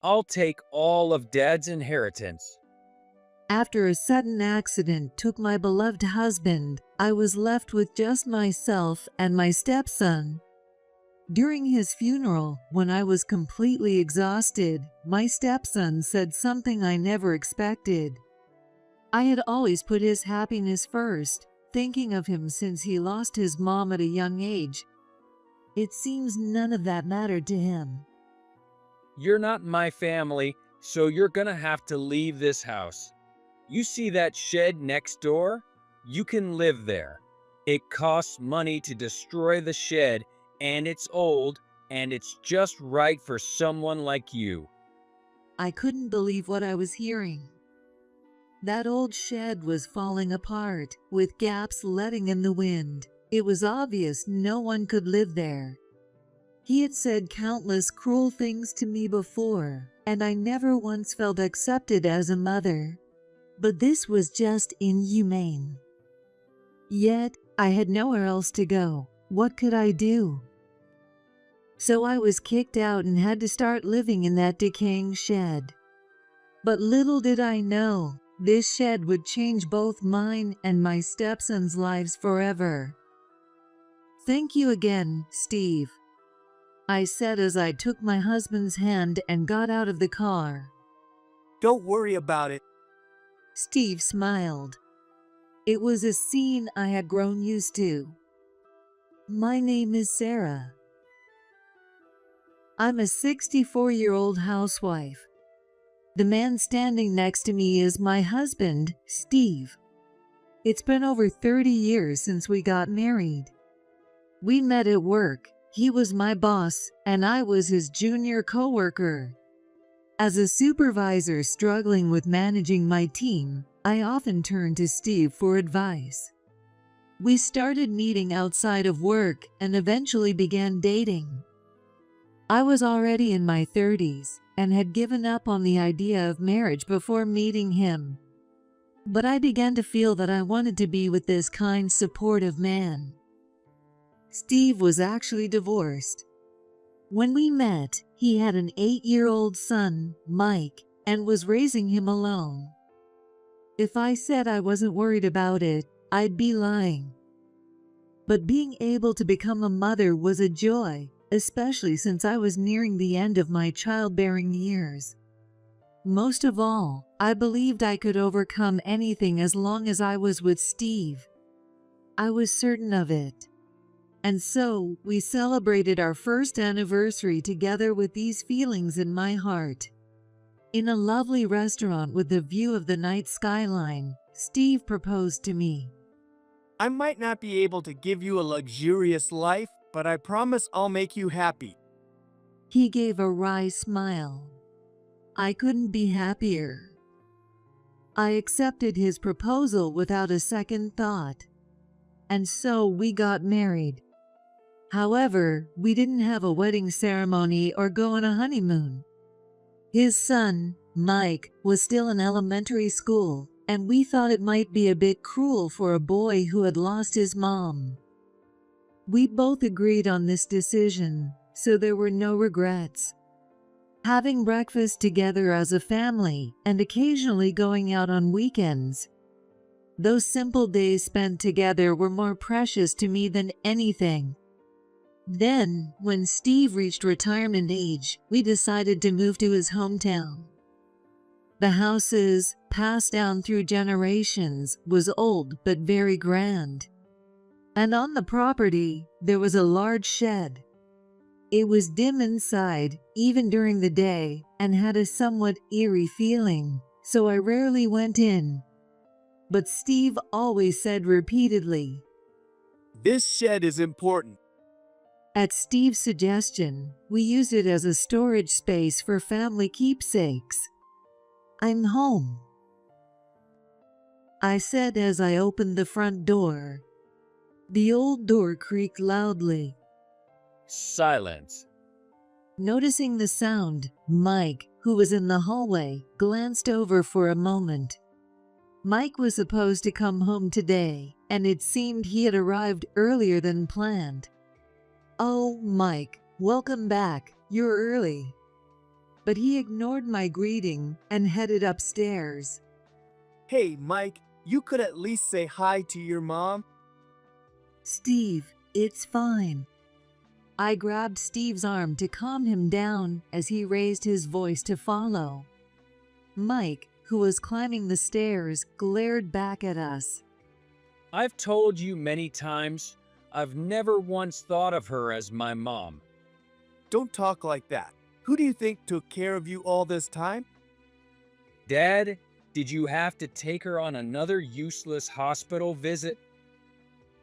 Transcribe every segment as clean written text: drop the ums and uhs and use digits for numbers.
I'll take all of Dad's inheritance. After a sudden accident took my beloved husband, I was left with just myself and my stepson. During his funeral, when I was completely exhausted, my stepson said something I never expected. I had always put his happiness first, thinking of him since he lost his mom at a young age. It seems none of that mattered to him. You're not my family, so you're gonna have to leave this house. You see that shed next door? You can live there. It costs money to destroy the shed, and it's old, and it's just right for someone like you. I couldn't believe what I was hearing. That old shed was falling apart, with gaps letting in the wind. It was obvious no one could live there. He had said countless cruel things to me before, and I never once felt accepted as a mother. But this was just inhumane. Yet, I had nowhere else to go. What could I do? So I was kicked out and had to start living in that decaying shed. But little did I know, this shed would change both mine and my stepson's lives forever. Thank you again, Steve, I said as I took my husband's hand and got out of the car. Don't worry about it. Steve smiled. It was a scene I had grown used to. My name is Sarah. I'm a 64-year-old housewife. The man standing next to me is my husband, Steve. It's been over 30 years since we got married. We met at work. He was my boss, and I was his junior coworker. As a supervisor struggling with managing my team, I often turned to Steve for advice. We started meeting outside of work and eventually began dating. I was already in my 30s and had given up on the idea of marriage before meeting him. But I began to feel that I wanted to be with this kind, supportive man. Steve was actually divorced. When we met, he had an 8-year-old son, Mike, and was raising him alone. If I said I wasn't worried about it, I'd be lying. But being able to become a mother was a joy, especially since I was nearing the end of my childbearing years. Most of all, I believed I could overcome anything as long as I was with Steve. I was certain of it. And so, we celebrated our first anniversary together with these feelings in my heart. In a lovely restaurant with a view of the night skyline, Steve proposed to me. I might not be able to give you a luxurious life, but I promise I'll make you happy. He gave a wry smile. I couldn't be happier. I accepted his proposal without a second thought. And so we got married. However, we didn't have a wedding ceremony or go on a honeymoon. His son, Mike, was still in elementary school, and we thought it might be a bit cruel for a boy who had lost his mom. We both agreed on this decision, so there were no regrets. Having breakfast together as a family and occasionally going out on weekends. Those simple days spent together were more precious to me than anything. Then, when Steve reached retirement age, we decided to move to his hometown. The houses, passed down through generations, was old but very grand. And on the property, there was a large shed. It was dim inside, even during the day, and had a somewhat eerie feeling, so I rarely went in. But Steve always said repeatedly, This shed is important. At Steve's suggestion, we used it as a storage space for family keepsakes. I'm home, I said as I opened the front door. The old door creaked loudly. Silence. Noticing the sound, Mike, who was in the hallway, glanced over for a moment. Mike was supposed to come home today, and it seemed he had arrived earlier than planned. Oh, Mike, welcome back. You're early. but he ignored my greeting and headed upstairs. Hey, Mike, you could at least say hi to your mom. Steve, it's fine. I grabbed Steve's arm to calm him down as he raised his voice to follow. Mike, who was climbing the stairs, glared back at us. I've told you many times, I've never once thought of her as my mom. Don't talk like that. Who do you think took care of you all this time? Dad, did you have to take her on another useless hospital visit?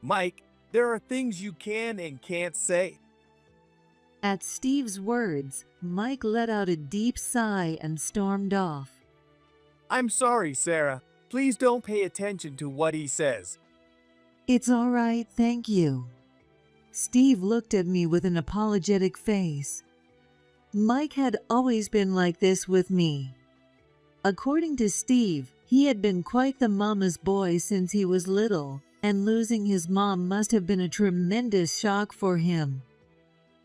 Mike, there are things you can and can't say. At Steve's words, Mike let out a deep sigh and stormed off. I'm sorry, Sarah. Please don't pay attention to what he says. It's all right, thank you. Steve looked at me with an apologetic face. Mike had always been like this with me. According to Steve, he had been quite the mama's boy since he was little, and losing his mom must have been a tremendous shock for him.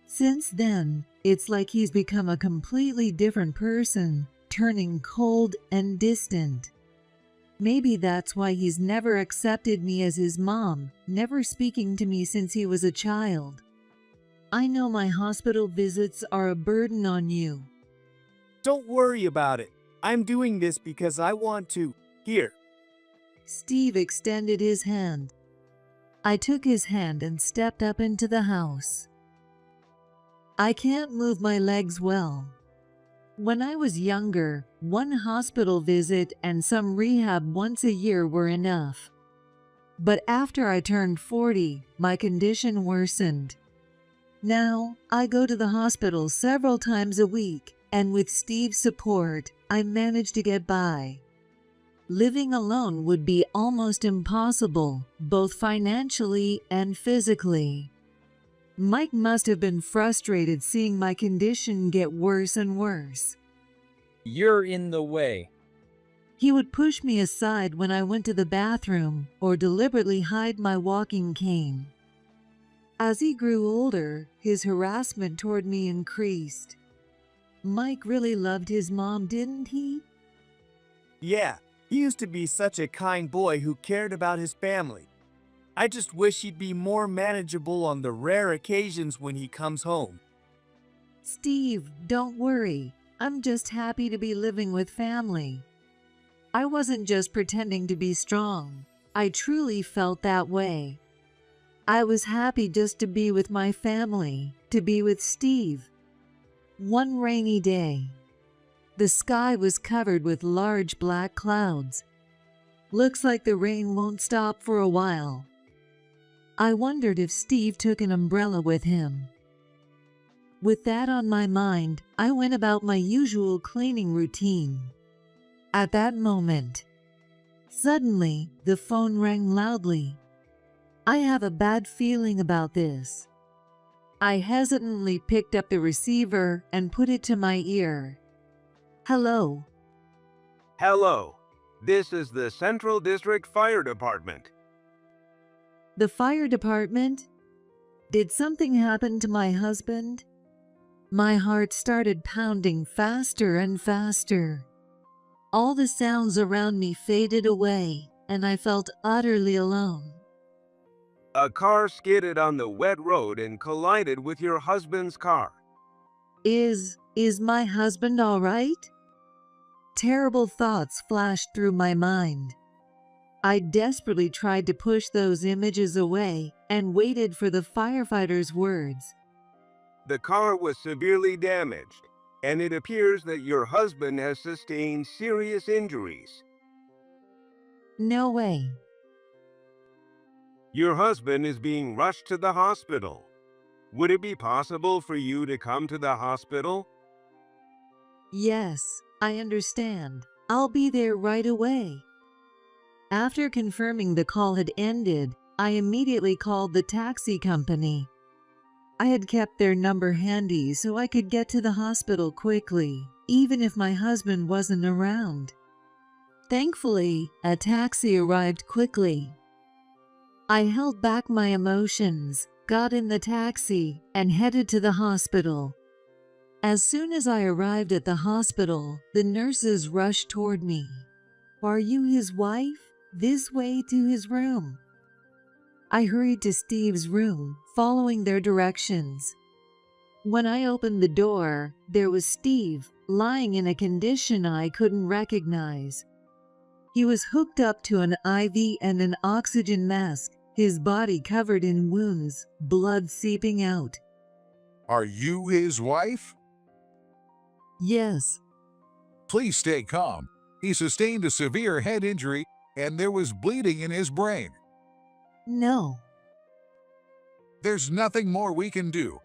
Since then, it's like he's become a completely different person, turning cold and distant. Maybe that's why he's never accepted me as his mom, never speaking to me since he was a child. I know my hospital visits are a burden on you. Don't worry about it. I'm doing this because I want to. Here. Steve extended his hand. I took his hand and stepped up into the house. I can't move my legs well. When I was younger, one hospital visit and some rehab once a year were enough. But after I turned 40, my condition worsened. Now, I go to the hospital several times a week, and with Steve's support, I manage to get by. Living alone would be almost impossible, both financially and physically. Mike must have been frustrated seeing my condition get worse and worse. You're in the way. He would push me aside when I went to the bathroom or deliberately hide my walking cane. As he grew older, his harassment toward me increased. Mike really loved his mom, didn't he? Yeah, he used to be such a kind boy who cared about his family. I just wish he'd be more manageable on the rare occasions when he comes home. Steve, don't worry. I'm just happy to be living with family. I wasn't just pretending to be strong. I truly felt that way. I was happy just to be with my family, to be with Steve. One rainy day, the sky was covered with large black clouds. Looks like the rain won't stop for a while. I wondered if Steve took an umbrella with him. With that on my mind, I went about my usual cleaning routine. At that moment, suddenly, the phone rang loudly. I have a bad feeling about this. I hesitantly picked up the receiver and put it to my ear. Hello. Hello, this is the Central District Fire Department. The fire department? Did something happen to my husband? My heart started pounding faster and faster. All the sounds around me faded away, and I felt utterly alone. A car skidded on the wet road and collided with your husband's car. Is my husband all right? Terrible thoughts flashed through my mind. I desperately tried to push those images away and waited for the firefighter's words. The car was severely damaged, and it appears that your husband has sustained serious injuries. No way. Your husband is being rushed to the hospital. Would it be possible for you to come to the hospital? Yes, I understand. I'll be there right away. After confirming the call had ended, I immediately called the taxi company. I had kept their number handy so I could get to the hospital quickly, even if my husband wasn't around. Thankfully, a taxi arrived quickly. I held back my emotions, got in the taxi, and headed to the hospital. As soon as I arrived at the hospital, the nurses rushed toward me. "Are you his wife? This way to his room." I hurried to Steve's room, following their directions. When I opened the door, there was Steve, lying in a condition I couldn't recognize. He was hooked up to an IV and an oxygen mask, his body covered in wounds, blood seeping out. Are you his wife? Yes. Please stay calm. He sustained a severe head injury and there was bleeding in his brain. No. There's nothing more we can do.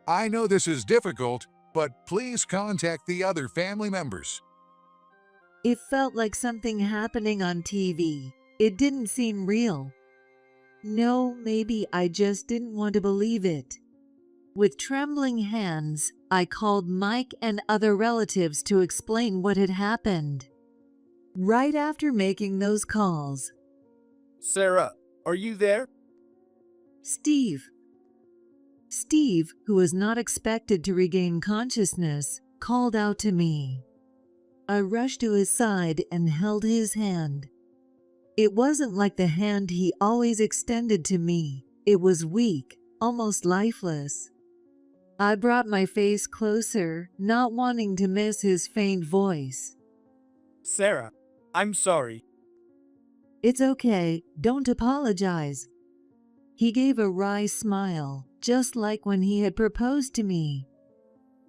I know this is difficult, but please contact the other family members. It felt like something happening on TV. It didn't seem real. No, maybe I just didn't want to believe it. With trembling hands, I called Mike and other relatives to explain what had happened. Right after making those calls, Sarah, are you there? Steve, who was not expected to regain consciousness, called out to me. I rushed to his side and held his hand. It wasn't like the hand he always extended to me. It was weak, almost lifeless. I brought my face closer, not wanting to miss his faint voice. Sarah, I'm sorry. "It's okay, don't apologize." He gave a wry smile, just like when he had proposed to me.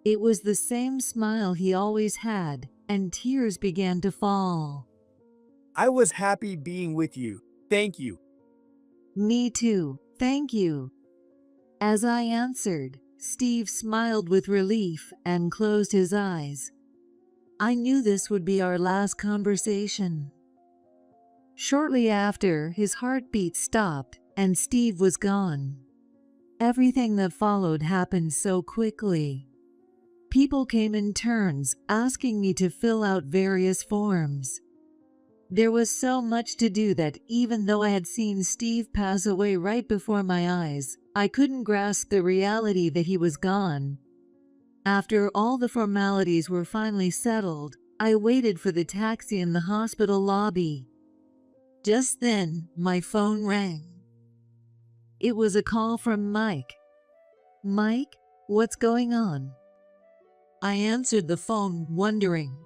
It was the same smile he always had, and tears began to fall. I was happy being with you. Thank you. "Me too, thank you." As I answered, Steve smiled with relief and closed his eyes. I knew this would be our last conversation. Shortly after, his heartbeat stopped and Steve was gone. Everything that followed happened so quickly. People came in turns, asking me to fill out various forms. There was so much to do that even though I had seen Steve pass away right before my eyes, I couldn't grasp the reality that he was gone. After all the formalities were finally settled, I waited for the taxi in the hospital lobby. Just then, my phone rang. It was a call from Mike. "Mike, what's going on?" I answered the phone, wondering.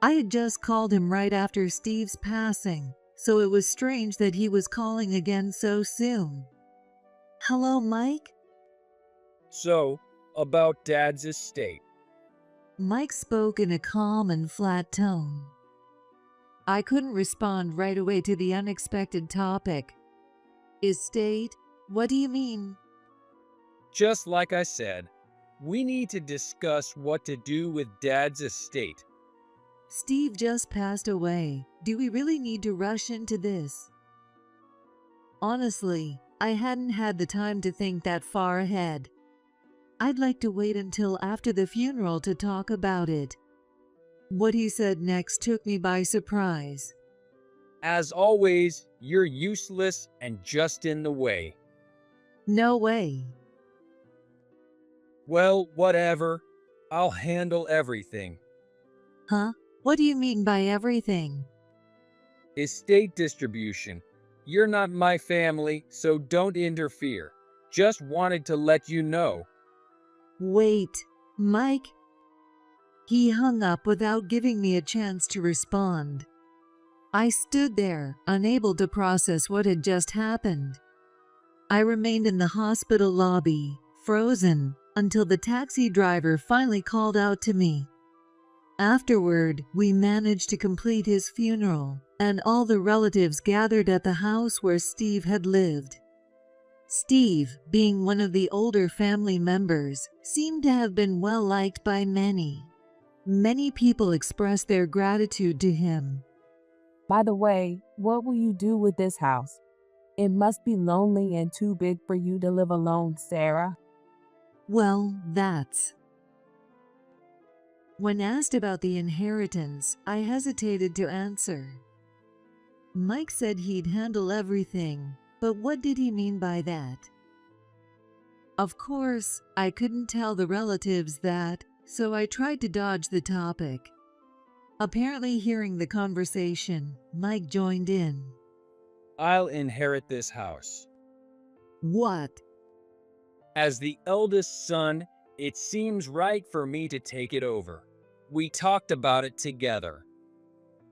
I had just called him right after Steve's passing, so it was strange that he was calling again so soon. "Hello, Mike?" So, about Dad's estate. Mike spoke in a calm and flat tone. I couldn't respond right away to the unexpected topic. "Estate? What do you mean?" Just like I said, we need to discuss what to do with Dad's estate. "Steve just passed away. Do we really need to rush into this?" Honestly, I hadn't had the time to think that far ahead. I'd like to wait until after the funeral to talk about it. What he said next took me by surprise. As always, you're useless and just in the way. "No way." Well, whatever. I'll handle everything. "Huh? What do you mean by everything?" Estate distribution. You're not my family, so don't interfere. Just wanted to let you know. "Wait, Mike?" He hung up without giving me a chance to respond. I stood there, unable to process what had just happened. I remained in the hospital lobby, frozen, until the taxi driver finally called out to me. Afterward, we managed to complete his funeral, and all the relatives gathered at the house where Steve had lived. Steve, being one of the older family members, seemed to have been well liked by many. Many people expressed their gratitude to him. By the way, what will you do with this house? It must be lonely and too big for you to live alone, Sarah. Well, that's. When asked about the inheritance, I hesitated to answer. Mike said he'd handle everything, but what did he mean by that? Of course, I couldn't tell the relatives that, so I tried to dodge the topic. Apparently hearing the conversation, Mike joined in. I'll inherit this house. What? As the eldest son, it seems right for me to take it over. We talked about it together.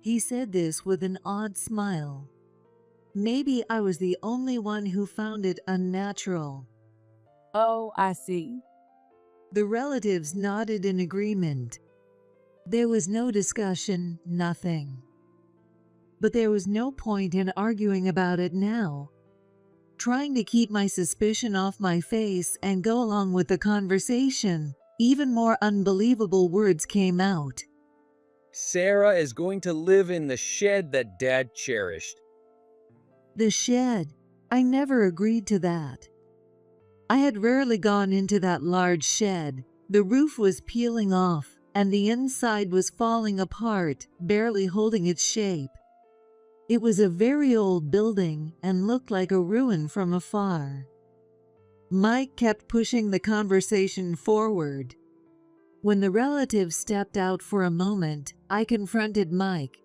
He said this with an odd smile. Maybe I was the only one who found it unnatural. Oh, I see. The relatives nodded in agreement. There was no discussion, nothing. But there was no point in arguing about it now. Trying to keep my suspicion off my face and go along with the conversation, even more unbelievable words came out. Sarah is going to live in the shed that Dad cherished. The shed. I never agreed to that. I had rarely gone into that large shed. The roof was peeling off, and the inside was falling apart, barely holding its shape. It was a very old building and looked like a ruin from afar. Mike kept pushing the conversation forward. When the relatives stepped out for a moment, I confronted Mike.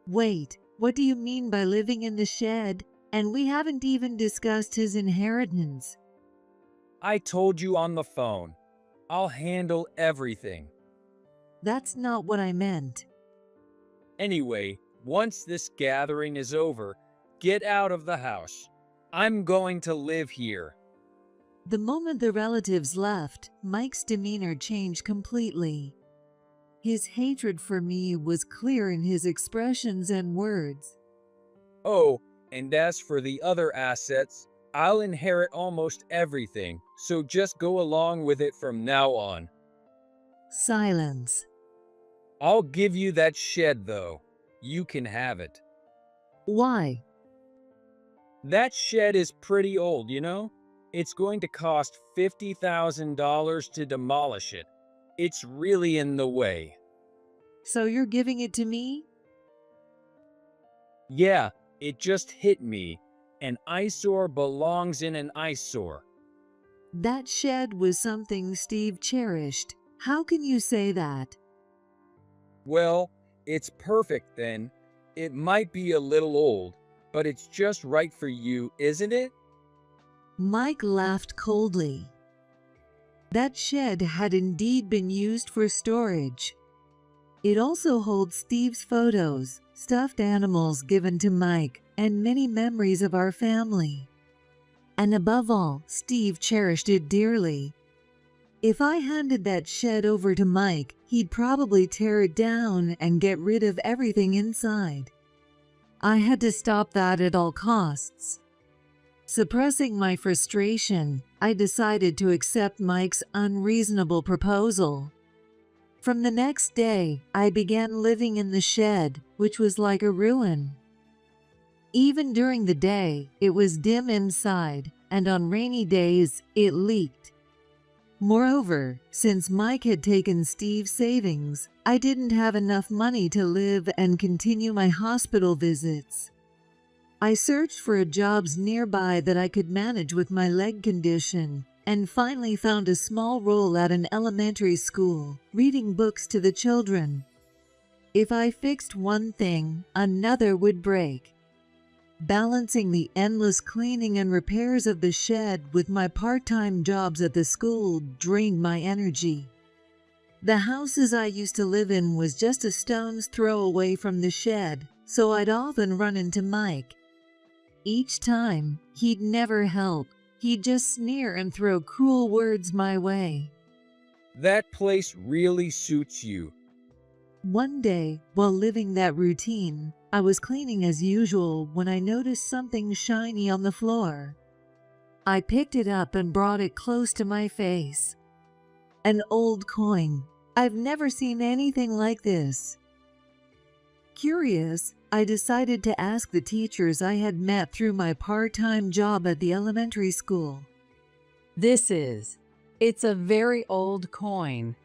Wait, what do you mean by living in the shed? And we haven't even discussed his inheritance. I told you on the phone. I'll handle everything. That's not what I meant. Anyway, once this gathering is over, get out of the house. I'm going to live here. The moment the relatives left, Mike's demeanor changed completely. His hatred for me was clear in his expressions and words. Oh, and as for the other assets, I'll inherit almost everything, so just go along with it from now on. Silence. I'll give you that shed, though. You can have it. Why? That shed is pretty old, you know? It's going to cost $50,000 to demolish it. It's really in the way. So you're giving it to me? Yeah, it just hit me. An eyesore belongs in an eyesore. That shed was something Steve cherished. How can you say that? Well, it's perfect then. It might be a little old, but it's just right for you, isn't it? Mike laughed coldly. That shed had indeed been used for storage. It also holds Steve's photos, stuffed animals given to Mike, and many memories of our family. And above all, Steve cherished it dearly. If I handed that shed over to Mike, he'd probably tear it down and get rid of everything inside. I had to stop that at all costs. Suppressing my frustration, I decided to accept Mike's unreasonable proposal. From the next day, I began living in the shed, which was like a ruin. Even during the day, it was dim inside, and on rainy days, it leaked. Moreover, since Mike had taken Steve's savings, I didn't have enough money to live and continue my hospital visits. I searched for jobs nearby that I could manage with my leg condition, and finally found a small role at an elementary school, reading books to the children. If I fixed one thing, another would break. Balancing the endless cleaning and repairs of the shed with my part-time jobs at the school drained my energy. The houses I used to live in was just a stone's throw away from the shed, so I'd often run into Mike. Each time, he'd never help. He'd just sneer and throw cruel words my way. That place really suits you. One day, while living that routine, I was cleaning as usual when I noticed something shiny on the floor. I picked it up and brought it close to my face. An old coin. I've never seen anything like this. Curious, I decided to ask the teachers I had met through my part-time job at the elementary school. It's a very old coin.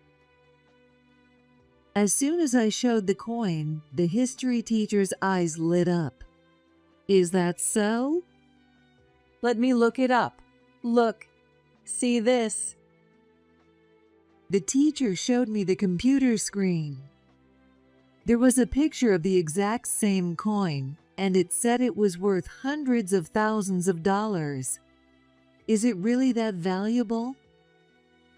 As soon as I showed the coin, the history teacher's eyes lit up. Is that so? Let me look it up. Look, See this? The teacher showed me the computer screen. There was a picture of the exact same coin, and it said it was worth hundreds of thousands of dollars. Is it really that valuable?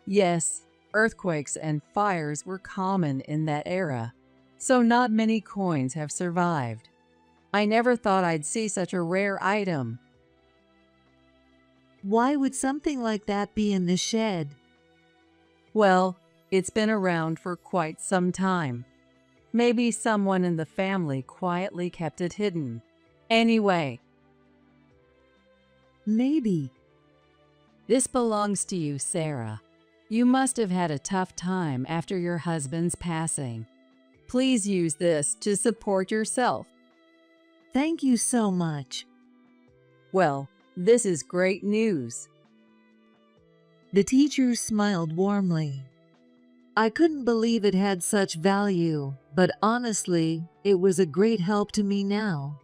Yes, earthquakes and fires were common in that era, so not many coins have survived. I never thought I'd see such a rare item. Why would something like that be in the shed? Well, it's been around for quite some time. Maybe someone in the family quietly kept it hidden. Anyway, Maybe. this belongs to you, Sarah. You must have had a tough time after your husband's passing. Please use this to support yourself. Thank you so much. Well, this is great news. The teacher smiled warmly. I couldn't believe it had such value, but honestly, it was a great help to me now.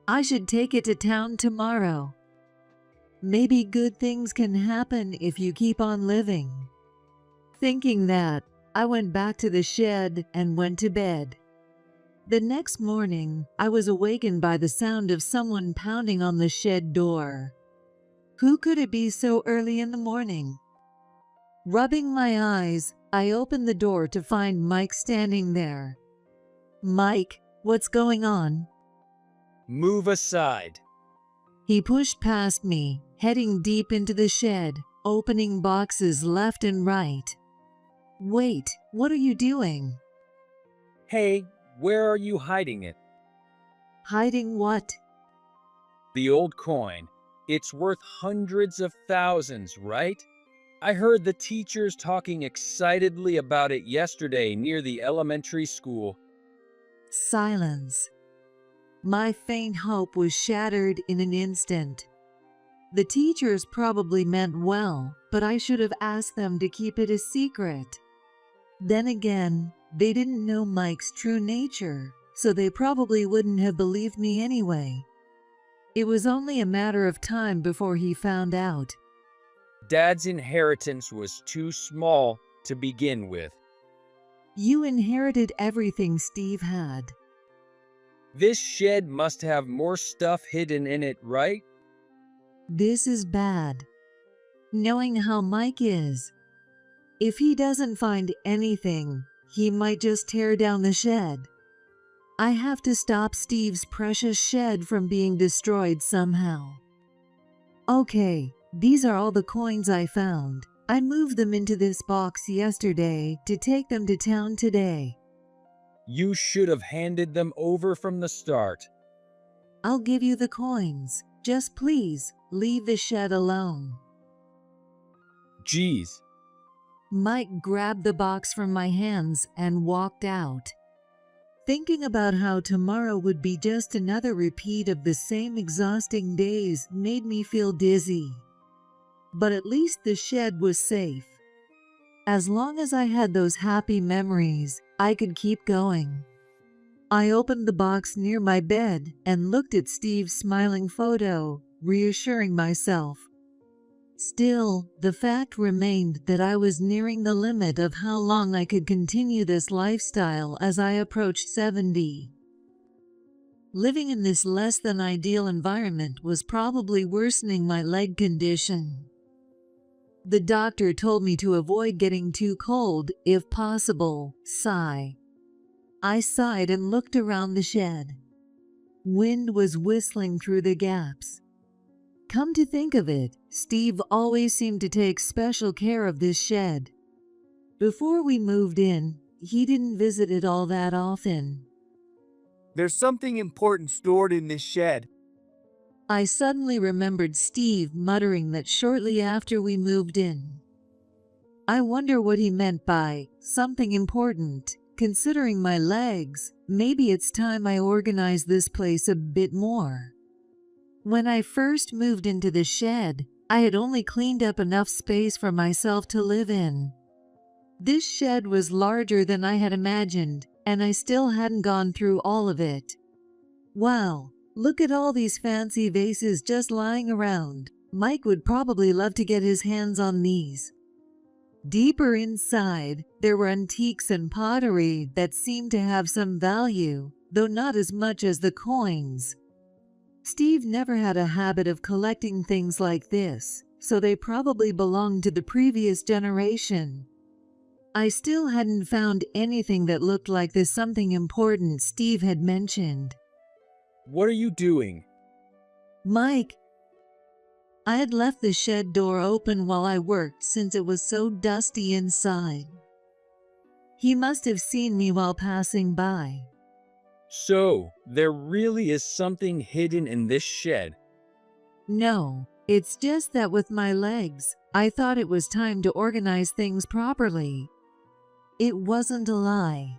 I should take it to town tomorrow. Maybe good things can happen if you keep on living. Thinking that, I went back to the shed and went to bed. The next morning, I was awakened by the sound of someone pounding on the shed door. Who could it be so early in the morning? Rubbing my eyes, I opened the door to find Mike standing there. Mike, what's going on? Move aside. He pushed past me, heading deep into the shed, opening boxes left and right. Wait, what are you doing? Hey, where are you hiding it? Hiding what? The old coin. It's worth hundreds of thousands, right? I heard the teachers talking excitedly about it yesterday near the elementary school. Silence. My faint hope was shattered in an instant. The teachers probably meant well, but I should have asked them to keep it a secret. Then again, they didn't know Mike's true nature, so they probably wouldn't have believed me anyway. It was only a matter of time before he found out. Dad's inheritance was too small to begin with. You inherited everything Steve had. This shed must have more stuff hidden in it, right? This is bad. Knowing how Mike is, if he doesn't find anything, he might just tear down the shed. I have to stop Steve's precious shed from being destroyed somehow. Okay, these are all the coins I found. I moved them into this box yesterday to take them to town today. You should have handed them over from the start. I'll give you the coins. Just please, leave the shed alone. Geez. Mike grabbed the box from my hands and walked out. Thinking about how tomorrow would be just another repeat of the same exhausting days made me feel dizzy. But at least the shed was safe. As long as I had those happy memories, I could keep going. I opened the box near my bed and looked at Steve's smiling photo, reassuring myself. Still, the fact remained that I was nearing the limit of how long I could continue this lifestyle as I approached 70. Living in this less than ideal environment was probably worsening my leg condition. The doctor told me to avoid getting too cold, if possible. Sigh. I sighed and looked around the shed. Wind was whistling through the gaps. Come to think of it, Steve always seemed to take special care of this shed. Before we moved in, he didn't visit it all that often. There's something important stored in this shed. I suddenly remembered Steve muttering that shortly after we moved in. I wonder what he meant by something important. Considering my legs, maybe it's time I organize this place a bit more. When I first moved into the shed, I had only cleaned up enough space for myself to live in. This shed was larger than I had imagined, and I still hadn't gone through all of it. Wow, look at all these fancy vases just lying around. Mike would probably love to get his hands on these. Deeper inside, there were antiques and pottery that seemed to have some value, though not as much as the coins. Steve never had a habit of collecting things like this, so they probably belonged to the previous generation. I still hadn't found anything that looked like the something important Steve had mentioned. What are you doing? Mike, I had left the shed door open while I worked since it was so dusty inside. He must have seen me while passing by. So, there really is something hidden in this shed. No, it's just that with my legs, I thought it was time to organize things properly. It wasn't a lie.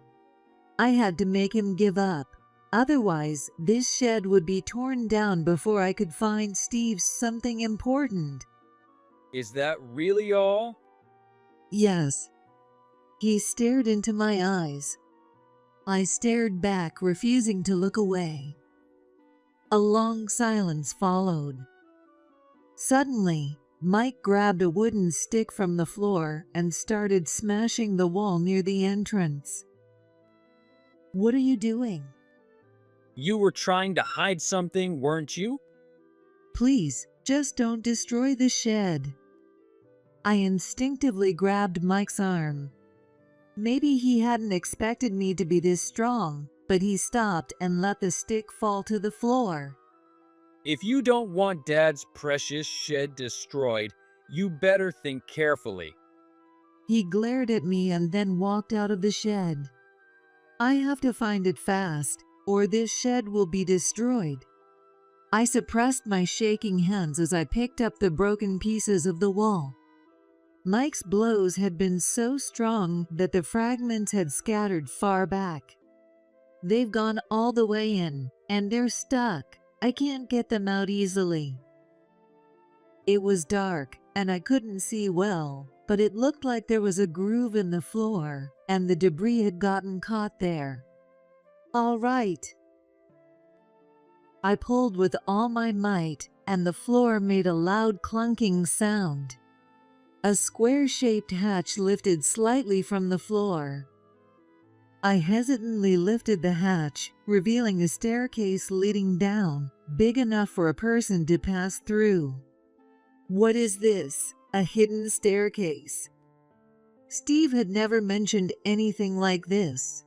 I had to make him give up. Otherwise, this shed would be torn down before I could find Steve's something important. Is that really all? Yes. He stared into my eyes. I stared back, refusing to look away. A long silence followed. Suddenly, Mike grabbed a wooden stick from the floor and started smashing the wall near the entrance. What are you doing? You were trying to hide something, weren't you? Please, just don't destroy the shed. I instinctively grabbed Mike's arm. Maybe he hadn't expected me to be this strong, but he stopped and let the stick fall to the floor. If you don't want Dad's precious shed destroyed, you better think carefully. He glared at me and then walked out of the shed. I have to find it fast, or this shed will be destroyed. I suppressed my shaking hands as I picked up the broken pieces of the wall. Mike's blows had been so strong that the fragments had scattered far back. They've gone all the way in, and they're stuck. I can't get them out easily. It was dark, and I couldn't see well, but it looked like there was a groove in the floor, and the debris had gotten caught there. All right. I pulled with all my might, and the floor made a loud clunking sound. A square-shaped hatch lifted slightly from the floor. I hesitantly lifted the hatch, revealing a staircase leading down, big enough for a person to pass through. What is this? A hidden staircase? Steve had never mentioned anything like this.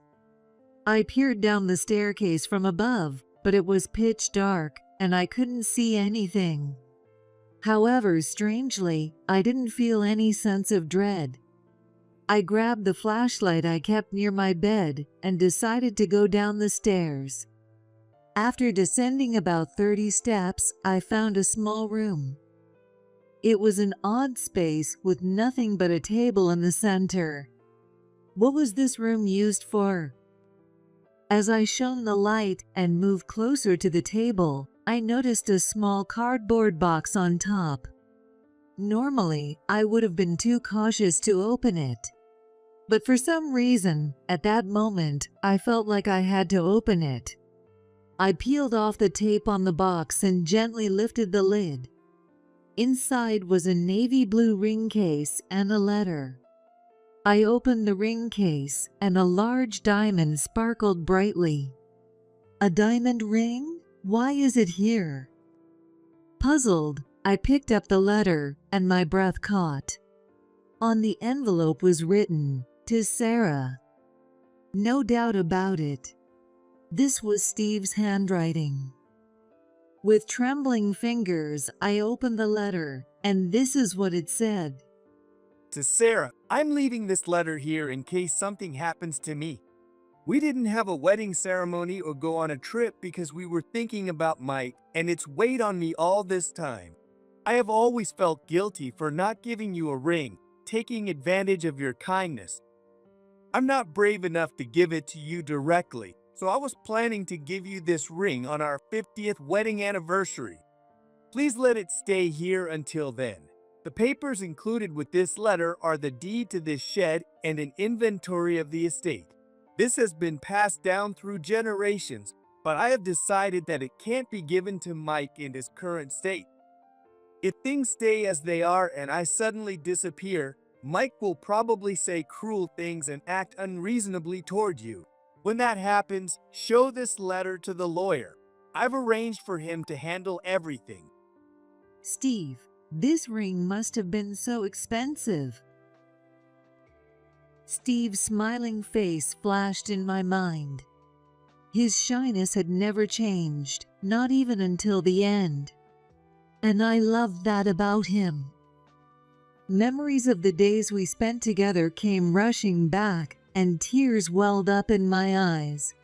I peered down the staircase from above, but it was pitch dark, and I couldn't see anything. However, strangely, I didn't feel any sense of dread. I grabbed the flashlight I kept near my bed and decided to go down the stairs. After descending about 30 steps, I found a small room. It was an odd space with nothing but a table in the center. What was this room used for? As I shone the light and moved closer to the table, I noticed a small cardboard box on top. Normally, I would have been too cautious to open it. But for some reason, at that moment, I felt like I had to open it. I peeled off the tape on the box and gently lifted the lid. Inside was a navy blue ring case and a letter. I opened the ring case, and a large diamond sparkled brightly. A diamond ring? Why is it here? Puzzled, I picked up the letter, and my breath caught. On the envelope was written, "To Sarah." No doubt about it. This was Steve's handwriting. With trembling fingers, I opened the letter, and this is what it said. To Sarah, I'm leaving this letter here in case something happens to me. We didn't have a wedding ceremony or go on a trip because we were thinking about Mike, and it's weighed on me all this time. I have always felt guilty for not giving you a ring, taking advantage of your kindness. I'm not brave enough to give it to you directly, so I was planning to give you this ring on our 50th wedding anniversary. Please let it stay here until then. The papers included with this letter are the deed to this shed and an inventory of the estate. This has been passed down through generations, but I have decided that it can't be given to Mike in his current state. If things stay as they are and I suddenly disappear, Mike will probably say cruel things and act unreasonably toward you. When that happens, show this letter to the lawyer. I've arranged for him to handle everything. Steve, this ring must have been so expensive. Steve's smiling face flashed in my mind. His shyness had never changed, not even until the end. And I loved that about him. Memories of the days we spent together came rushing back, and tears welled up in my eyes.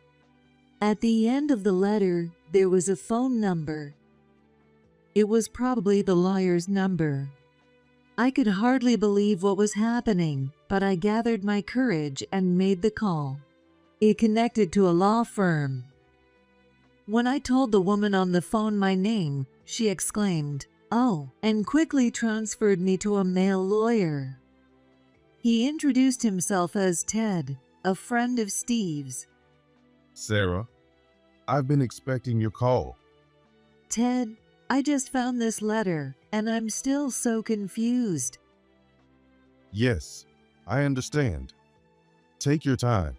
At the end of the letter, there was a phone number. It was probably the lawyer's number. I could hardly believe what was happening, but I gathered my courage and made the call. It connected to a law firm. When I told the woman on the phone my name, she exclaimed, "Oh," and quickly transferred me to a male lawyer. He introduced himself as Ted, a friend of Steve's. Sarah, I've been expecting your call. Ted, I just found this letter, and I'm still so confused. Yes, I understand. Take your time.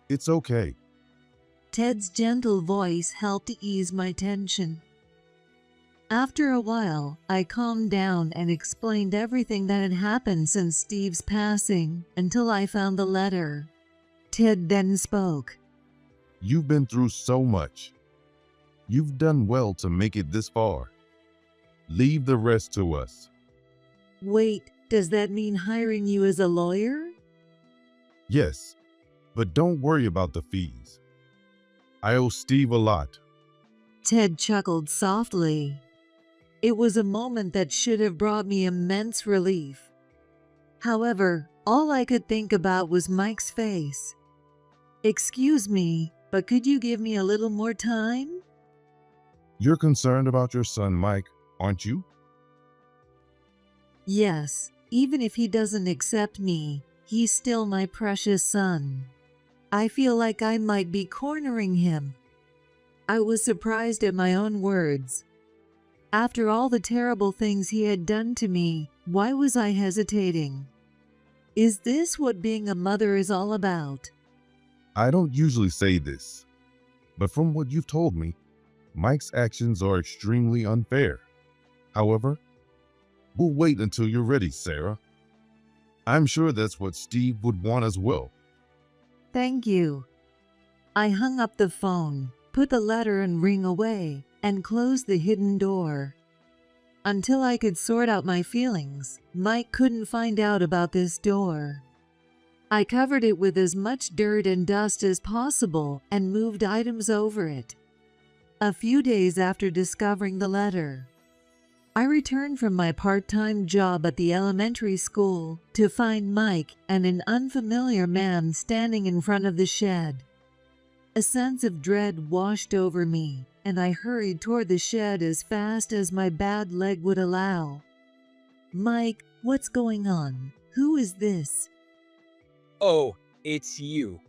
It's okay. Ted's gentle voice helped to ease my tension. After a while, I calmed down and explained everything that had happened since Steve's passing until I found the letter. Ted then spoke. You've been through so much. You've done well to make it this far. Leave the rest to us. Wait, does that mean hiring you as a lawyer? Yes, but don't worry about the fees. I owe Steve a lot. Ted chuckled softly. It was a moment that should have brought me immense relief. However, all I could think about was Mike's face. Excuse me, but could you give me a little more time? You're concerned about your son, Mike, aren't you? Yes, even if he doesn't accept me, he's still my precious son. I feel like I might be cornering him. I was surprised at my own words. After all the terrible things he had done to me, why was I hesitating? Is this what being a mother is all about? I don't usually say this, but from what you've told me, Mike's actions are extremely unfair. However, we'll wait until you're ready, Sarah. I'm sure that's what Steve would want as well. Thank you. I hung up the phone, put the letter and ring away, and closed the hidden door. Until I could sort out my feelings, Mike couldn't find out about this door. I covered it with as much dirt and dust as possible and moved items over it. A few days after discovering the letter, I returned from my part-time job at the elementary school to find Mike and an unfamiliar man standing in front of the shed. A sense of dread washed over me, and I hurried toward the shed as fast as my bad leg would allow. Mike, what's going on? Who is this? Oh, it's you.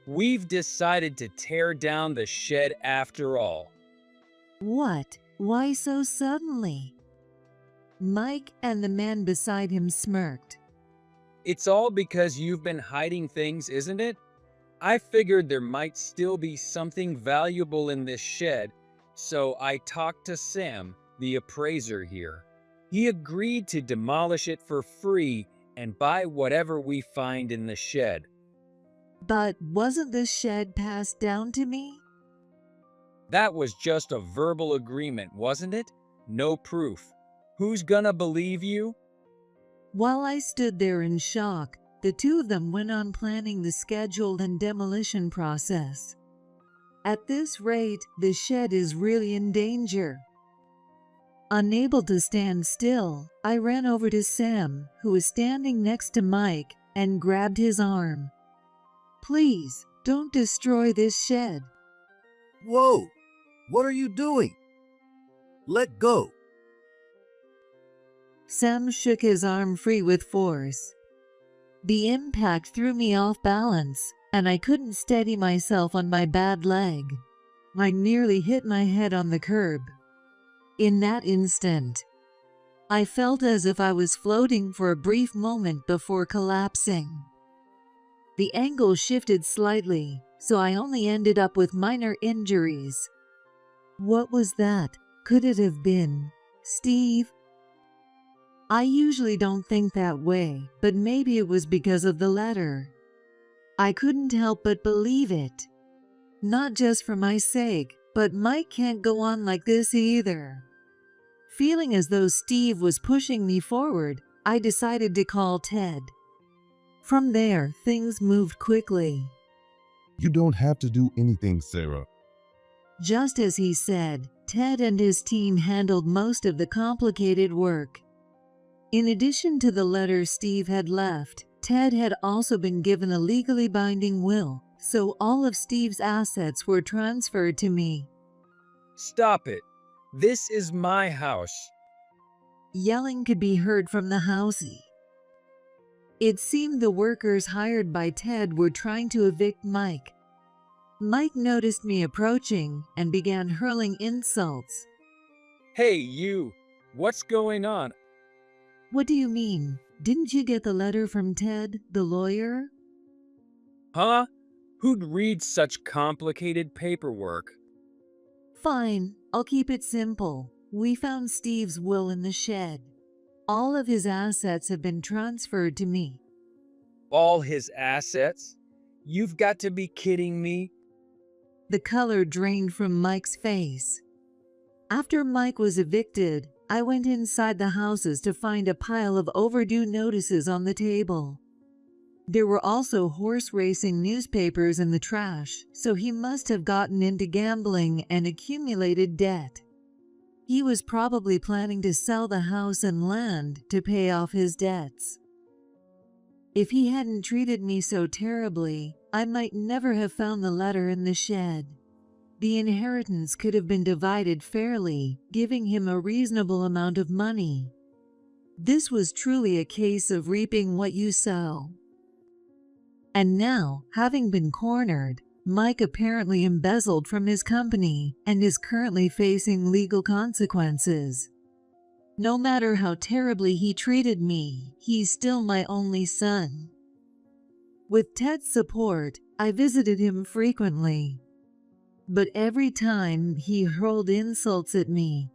We've decided to tear down the shed after all. What? Why so suddenly? Mike and the man beside him smirked. It's all because you've been hiding things, isn't it? I figured there might still be something valuable in this shed, so I talked to Sam, the appraiser here. He agreed to demolish it for free and buy whatever we find in the shed. But wasn't the shed passed down to me? That was just a verbal agreement, wasn't it? No proof. Who's gonna believe you? While I stood there in shock, the two of them went on planning the schedule and demolition process. At this rate, the shed is really in danger. Unable to stand still, I ran over to Sam, who was standing next to Mike, and grabbed his arm. Please, don't destroy this shed. Whoa! What are you doing? Let go. Sam shook his arm free with force. The impact threw me off balance, and I couldn't steady myself on my bad leg. I nearly hit my head on the curb. In that instant, I felt as if I was floating for a brief moment before collapsing. The angle shifted slightly, so I only ended up with minor injuries. What was that? Could it have been Steve? I usually don't think that way, but maybe it was because of the letter. I couldn't help but believe it. Not just for my sake, but Mike can't go on like this either. Feeling as though Steve was pushing me forward, I decided to call Ted. From there, things moved quickly. You don't have to do anything, Sarah. Just as he said, Ted and his team handled most of the complicated work. In addition to the letter Steve had left, Ted had also been given a legally binding will, so all of Steve's assets were transferred to me. Stop it. This is my house. Yelling could be heard from the house. It seemed the workers hired by Ted were trying to evict Mike. Mike noticed me approaching and began hurling insults. Hey, you. What's going on? What do you mean? Didn't you get the letter from Ted, the lawyer? Huh? Who'd read such complicated paperwork? Fine, I'll keep it simple. We found Steve's will in the shed. All of his assets have been transferred to me. All his assets? You've got to be kidding me. The color drained from Mike's face. After Mike was evicted, I went inside the houses to find a pile of overdue notices on the table. There were also horse racing newspapers in the trash, so he must have gotten into gambling and accumulated debt. He was probably planning to sell the house and land to pay off his debts. If he hadn't treated me so terribly, I might never have found the letter in the shed. The inheritance could have been divided fairly, giving him a reasonable amount of money. This was truly a case of reaping what you sow. And now, having been cornered, Mike apparently embezzled from his company and is currently facing legal consequences. No matter how terribly he treated me, he's still my only son. With Ted's support, I visited him frequently. But every time he hurled insults at me.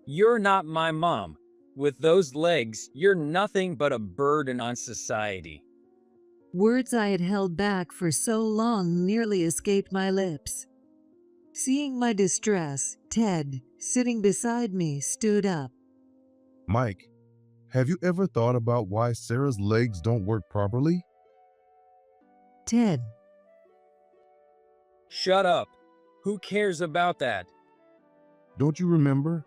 You're not my mom. With those legs, you're nothing but a burden on society. Words I had held back for so long nearly escaped my lips. Seeing my distress, Ted, sitting beside me, stood up. Mike, have you ever thought about why Sarah's legs don't work properly? Ted. Shut up. Who cares about that? Don't you remember?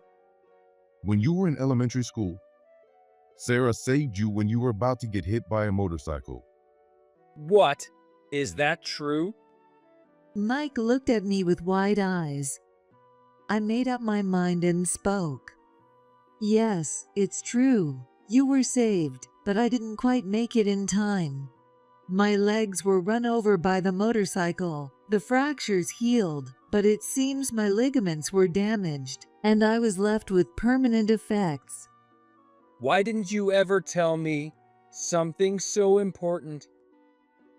When you were in elementary school, Sarah saved you when you were about to get hit by a motorcycle. What? Is that true? Mike looked at me with wide eyes. I made up my mind and spoke. Yes, it's true. You were saved, but I didn't quite make it in time. My legs were run over by the motorcycle. The fractures healed, but it seems my ligaments were damaged, and I was left with permanent effects. Why didn't you ever tell me something so important?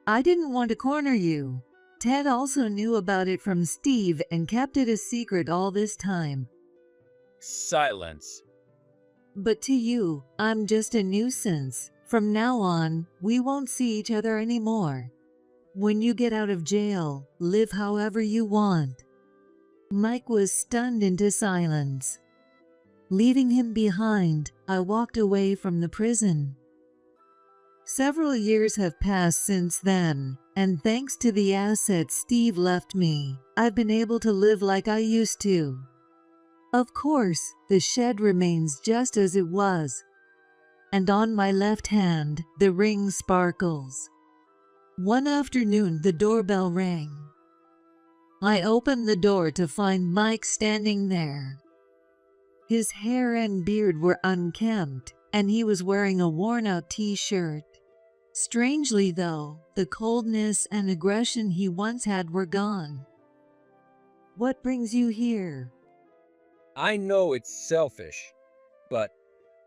I didn't want to corner you. Ted also knew about it from Steve and kept it a secret all this time. Silence. But to you, I'm just a nuisance. From now on, we won't see each other anymore. When you get out of jail, live however you want. Mike was stunned into silence. Leaving him behind, I walked away from the prison. Several years have passed since then, and thanks to the assets Steve left me, I've been able to live like I used to. Of course, the shed remains just as it was. And on my left hand, the ring sparkles. One afternoon, the doorbell rang. I opened the door to find Mike standing there. His hair and beard were unkempt, and he was wearing a worn-out t-shirt. Strangely, though, the coldness and aggression he once had were gone. What brings you here? I know it's selfish, but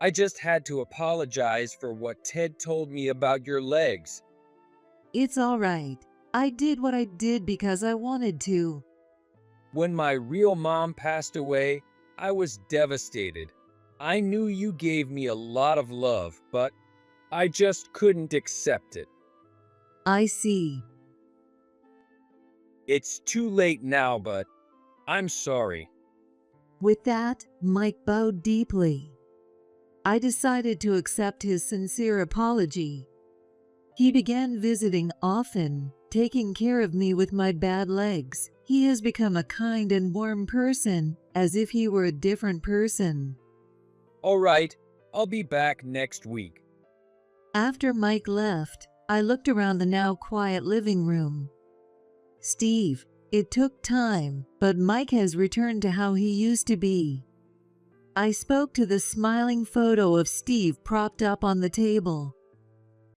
I just had to apologize for what Ted told me about your legs. It's all right. I did what I did because I wanted to. When my real mom passed away, I was devastated. I knew you gave me a lot of love, but I just couldn't accept it. I see. It's too late now, but I'm sorry. With that, Mike bowed deeply. I decided to accept his sincere apology. He began visiting often, taking care of me with my bad legs. He has become a kind and warm person, as if he were a different person. All right, I'll be back next week. After Mike left, I looked around the now quiet living room. Steve, it took time, but Mike has returned to how he used to be. I spoke to the smiling photo of Steve propped up on the table.